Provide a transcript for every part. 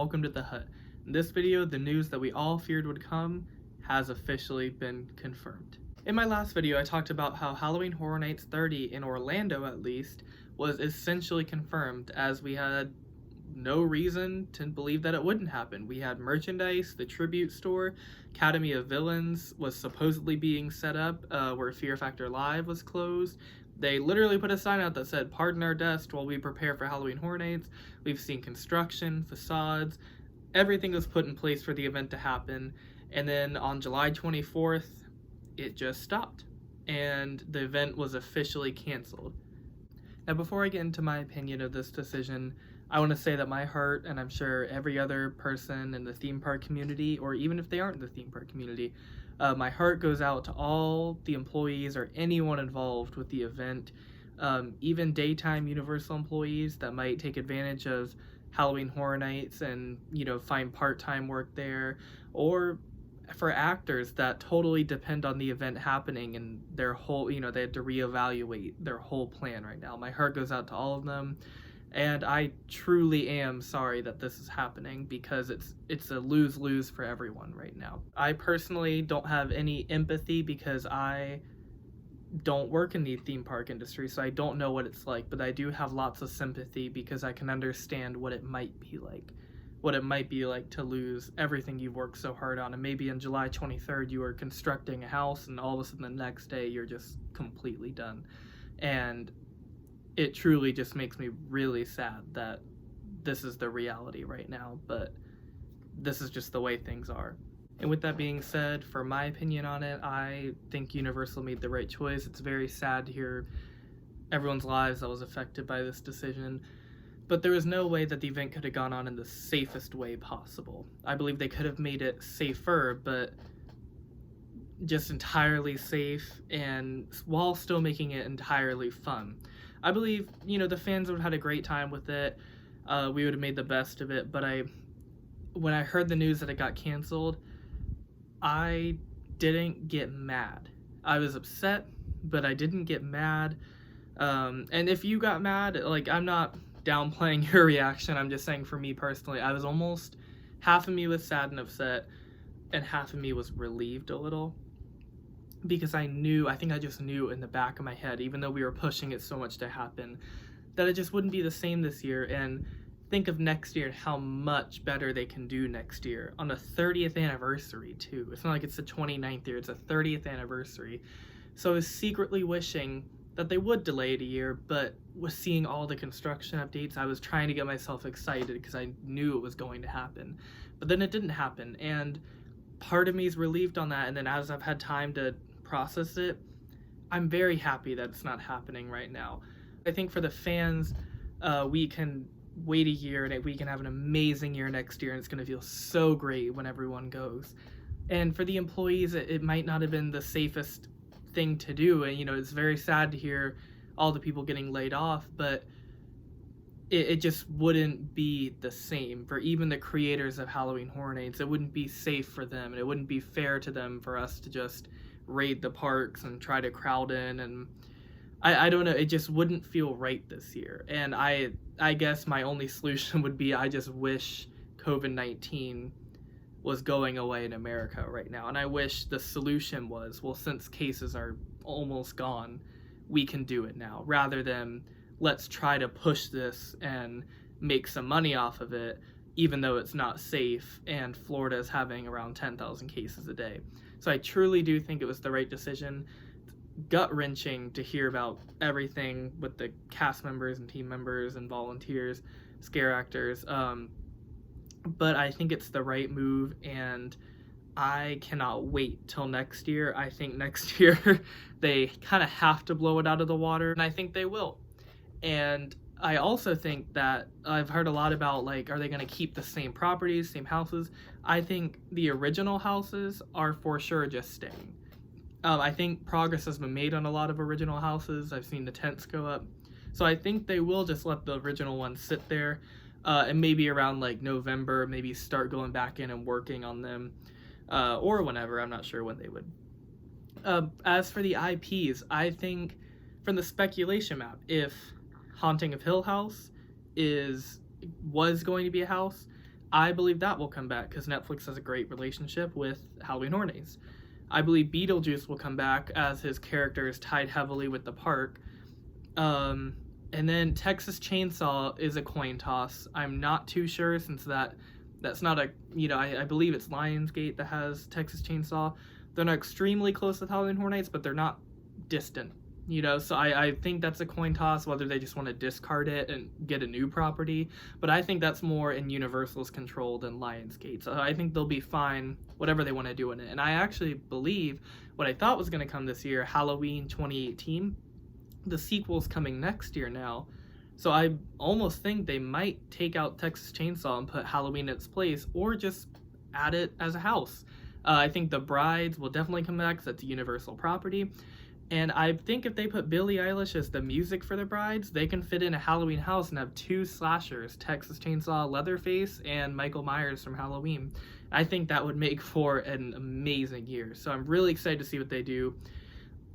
welcome to the hut. In this video, the news that we all feared would come has officially been confirmed. In my last video, I talked about how Halloween Horror Nights 30, in Orlando at least, was essentially confirmed, as we had no reason to believe that it wouldn't happen. We had merchandise, the tribute store, Academy of Villains was supposedly being set up, where Fear Factor Live was closed. They literally put a sign out that said, "Pardon our dust while we prepare for Halloween Horror Nights." We've seen construction, facades, everything was put in place for the event to happen. And then on July 24th, it just stopped. And the event was officially canceled. Now, before I get into my opinion of this decision, I want to say that my heart, and I'm sure every other person in the theme park community, or even if they aren't in the theme park community, my heart goes out to all the employees or anyone involved with the event, even daytime Universal employees that might take advantage of Halloween Horror Nights and, find part-time work there, or for actors that totally depend on the event happening and their whole, they had to reevaluate their whole plan right now. My heart goes out to all of them. And I truly am sorry that this is happening, because it's a lose-lose for everyone right now. I personally don't have any empathy because I don't work in the theme park industry, so I don't know what it's like, but I do have lots of sympathy because I can understand what it might be like. What it might be like to lose everything you've worked so hard on, and maybe on July 23rd you were constructing a house and all of a sudden the next day you're just completely done. And it truly just makes me really sad that this is the reality right now, but this is just the way things are. And with that being said, for my opinion on it, I think Universal made the right choice. It's very sad to hear everyone's lives that was affected by this decision, but there was no way that the event could have gone on in the safest way possible. I believe they could have made it safer, but just entirely safe, and while still making it entirely fun. I believe, the fans would have had a great time with it. We would have made the best of it, but when I heard the news that it got canceled, I didn't get mad. I was upset, but I didn't get mad. And if you got mad, I'm not downplaying your reaction, I'm just saying for me personally, I was almost, half of me was sad and upset, and half of me was relieved a little. Because I think I just knew in the back of my head, even though we were pushing it so much to happen, that it just wouldn't be the same this year. And think of next year and how much better they can do next year on the 30th anniversary too. It's not like it's the 29th year, it's a 30th anniversary. So I was secretly wishing that they would delay it a year, but with seeing all the construction updates, I was trying to get myself excited because I knew it was going to happen. But then it didn't happen, and part of me is relieved on that. And then as I've had time to process it, I'm very happy that it's not happening right now. I think for the fans, we can wait a year and we can have an amazing year next year, and it's going to feel so great when everyone goes. And for the employees, it might not have been the safest thing to do, and it's very sad to hear all the people getting laid off, but it just wouldn't be the same for even the creators of Halloween Horror Nights. It wouldn't be safe for them, and it wouldn't be fair to them for us to just raid the parks and try to crowd in, and I don't know, it just wouldn't feel right this year. And I guess my only solution would be, I just wish COVID-19 was going away in America right now, and I wish the solution was, well, since cases are almost gone, we can do it now, rather than let's try to push this and make some money off of it, even though it's not safe, and Florida is having around 10,000 cases a day. So I truly do think it was the right decision. Gut-wrenching to hear about everything with the cast members and team members and volunteers, scare actors, but I think it's the right move, and I cannot wait till next year. I think next year they kind of have to blow it out of the water, and I think they will. And I also think that I've heard a lot about, are they going to keep the same properties, same houses? I think the original houses are for sure just staying. I think progress has been made on a lot of original houses. I've seen the tents go up. So I think they will just let the original ones sit there, and maybe around November, maybe start going back in and working on them, or whenever. I'm not sure when they would. As for the IPs, I think from the speculation map, if Haunting of Hill House was going to be a house, I believe that will come back because Netflix has a great relationship with Halloween Horror Nights. I believe Beetlejuice will come back as his character is tied heavily with the park. And then Texas Chainsaw is a coin toss. I'm not too sure since that's not a, I believe it's Lionsgate that has Texas Chainsaw. They're not extremely close with Halloween Horror Nights, but they're not distant. So I think that's a coin toss, whether they just want to discard it and get a new property. But I think that's more in Universal's control than Lionsgate. So I think they'll be fine, whatever they want to do in it. And I actually believe what I thought was going to come this year, Halloween 2018, the sequel's coming next year now. So I almost think they might take out Texas Chainsaw and put Halloween in its place, or just add it as a house. I think The Brides will definitely come back because that's a Universal property. And I think if they put Billie Eilish as the music for The Brides, they can fit in a Halloween house and have 2 slashers, Texas Chainsaw, Leatherface, and Michael Myers from Halloween. I think that would make for an amazing year. So I'm really excited to see what they do.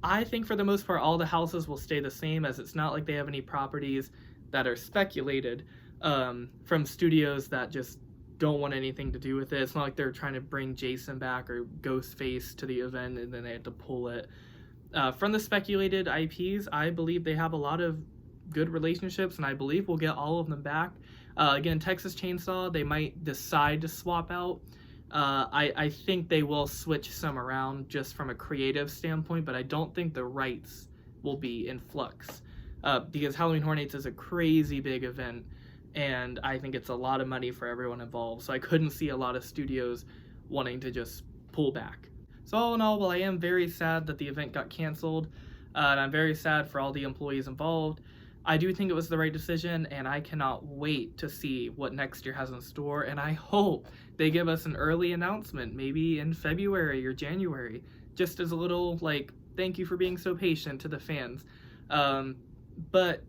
I think for the most part, all the houses will stay the same, as it's not like they have any properties that are speculated from studios that just don't want anything to do with it. It's not like they're trying to bring Jason back or Ghostface to the event and then they had to pull it. From the speculated IPs, I believe they have a lot of good relationships, and I believe we'll get all of them back. Again, Texas Chainsaw, they might decide to swap out. I think they will switch some around just from a creative standpoint, but I don't think the rights will be in flux. Because Halloween Horror Nights is a crazy big event, and I think it's a lot of money for everyone involved, so I couldn't see a lot of studios wanting to just pull back. So all in all, while I am very sad that the event got canceled, and I'm very sad for all the employees involved, I do think it was the right decision, and I cannot wait to see what next year has in store, and I hope they give us an early announcement, maybe in February or January, just as a little, thank you for being so patient to the fans. But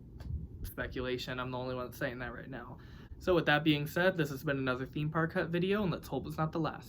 speculation, I'm the only one that's saying that right now. So with that being said, this has been another theme park hut video, and let's hope it's not the last.